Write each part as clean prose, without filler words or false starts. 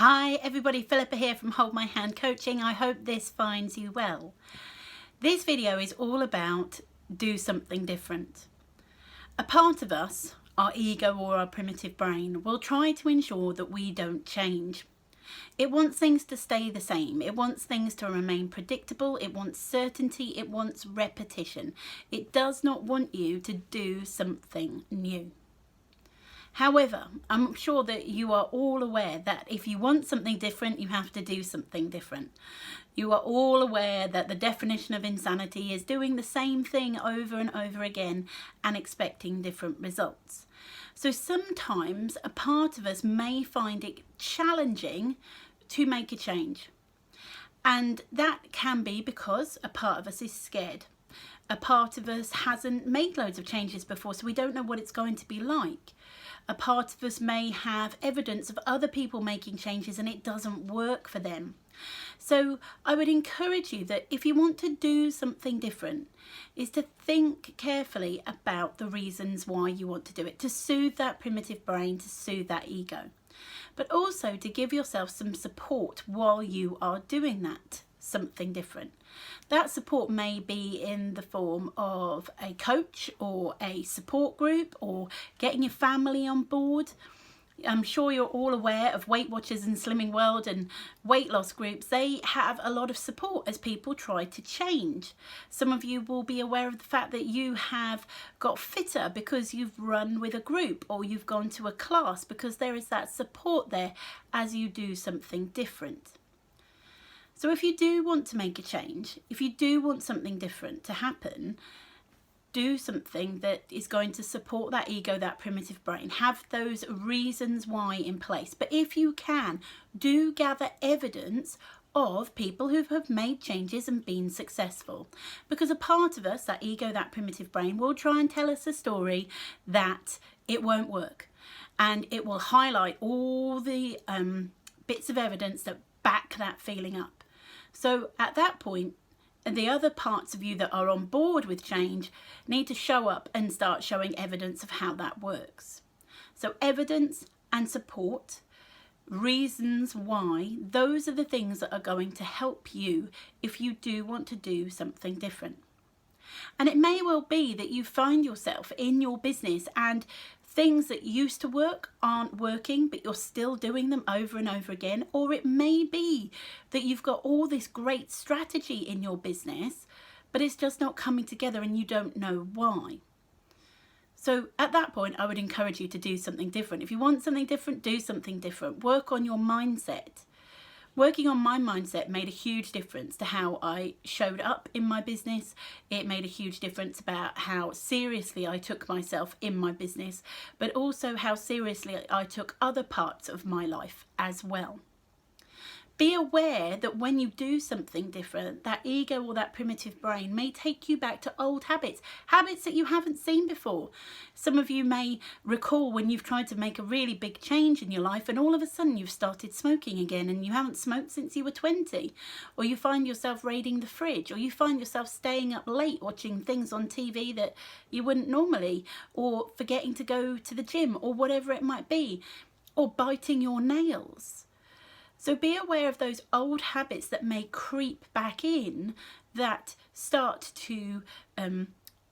Hi everybody, Philippa here from Hold My Hand Coaching. I hope this finds you well. This video is all about do something different. A part of us, our ego or our primitive brain, will try to ensure that we don't change. It wants things to stay the same. It wants things to remain predictable. It wants certainty. It wants repetition. It does not want you to do something new. However, I'm sure that you are all aware that if you want something different, you have to do something different. You are all aware that the definition of insanity is doing the same thing over and over again and expecting different results. So sometimes a part of us may find it challenging to make a change. And that can be because a part of us is scared. A part of us hasn't made loads of changes before, so we don't know what it's going to be like. A part of us may have evidence of other people making changes and it doesn't work for them. So I would encourage you that if you want to do something different, is to think carefully about the reasons why you want to do it, to soothe that primitive brain, to soothe that ego, but also to give yourself some support while you are doing that something different. That support may be in the form of a coach or a support group or getting your family on board. I'm sure you're all aware of Weight Watchers and Slimming World and weight loss groups. They have a lot of support as people try to change. Some of you will be aware of the fact that you have got fitter because you've run with a group or you've gone to a class, because there is that support there as you do something different. So if you do want to make a change, if you do want something different to happen, do something that is going to support that ego, that primitive brain. Have those reasons why in place. But if you can, do gather evidence of people who have made changes and been successful. Because a part of us, that ego, that primitive brain, will try and tell us a story that it won't work. And it will highlight all the bits of evidence that back that feeling up. So at that point, the other parts of you that are on board with change need to show up and start showing evidence of how that works. So evidence and support, reasons why, those are the things that are going to help you if you do want to do something different. And it may well be that you find yourself in your business and things that used to work aren't working, but you're still doing them over and over again. Or it may be that you've got all this great strategy in your business, but it's just not coming together and you don't know why. So at that point, I would encourage you to do something different. If you want something different, do something different. Work on your mindset. Working on my mindset made a huge difference to how I showed up in my business. It made a huge difference about how seriously I took myself in my business, but also how seriously I took other parts of my life as well. Be aware that when you do something different, that ego or that primitive brain may take you back to old habits that you haven't seen before. Some of you may recall when you've tried to make a really big change in your life and all of a sudden you've started smoking again and you haven't smoked since you were 20. Or you find yourself raiding the fridge, or you find yourself staying up late watching things on TV that you wouldn't normally, or forgetting to go to the gym, or whatever it might be, or biting your nails. So be aware of those old habits that may creep back in that start to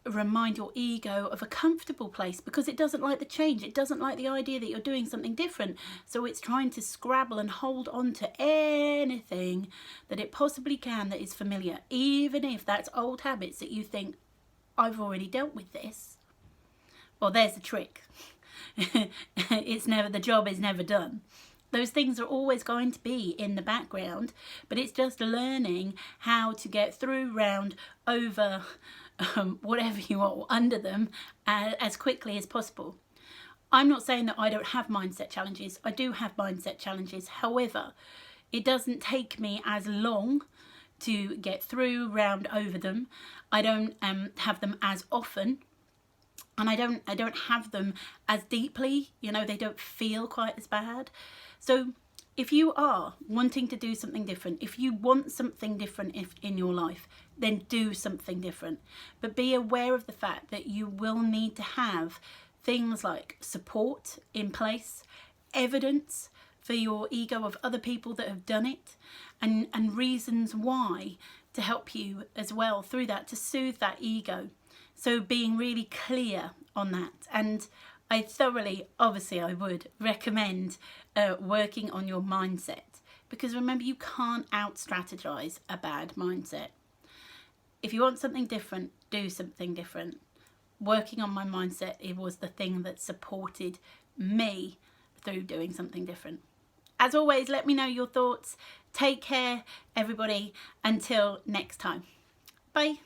remind your ego of a comfortable place, because it doesn't like the change. It doesn't like the idea that you're doing something different. So it's trying to scrabble and hold on to anything that it possibly can that is familiar, even if that's old habits that you think, I've already dealt with this. Well, there's the trick. The job is never done. Those things are always going to be in the background, but it's just learning how to get through, round, over, whatever you are, or under them as quickly as possible. I'm not saying that I don't have mindset challenges. I do have mindset challenges. However, it doesn't take me as long to get through, round, over them. I don't have them as often. And I don't have them as deeply, they don't feel quite as bad. So if you are wanting to do something different, if you want something different in your life, then do something different. But be aware of the fact that you will need to have things like support in place, evidence, for your ego of other people that have done it, and reasons why, to help you as well through that, to soothe that ego. So being really clear on that. And I thoroughly, obviously I would recommend working on your mindset, because remember, you can't out strategize a bad mindset. If you want something different, do something different. Working on my mindset, it was the thing that supported me through doing something different. As always, let me know your thoughts. Take care, everybody. Until next time. Bye.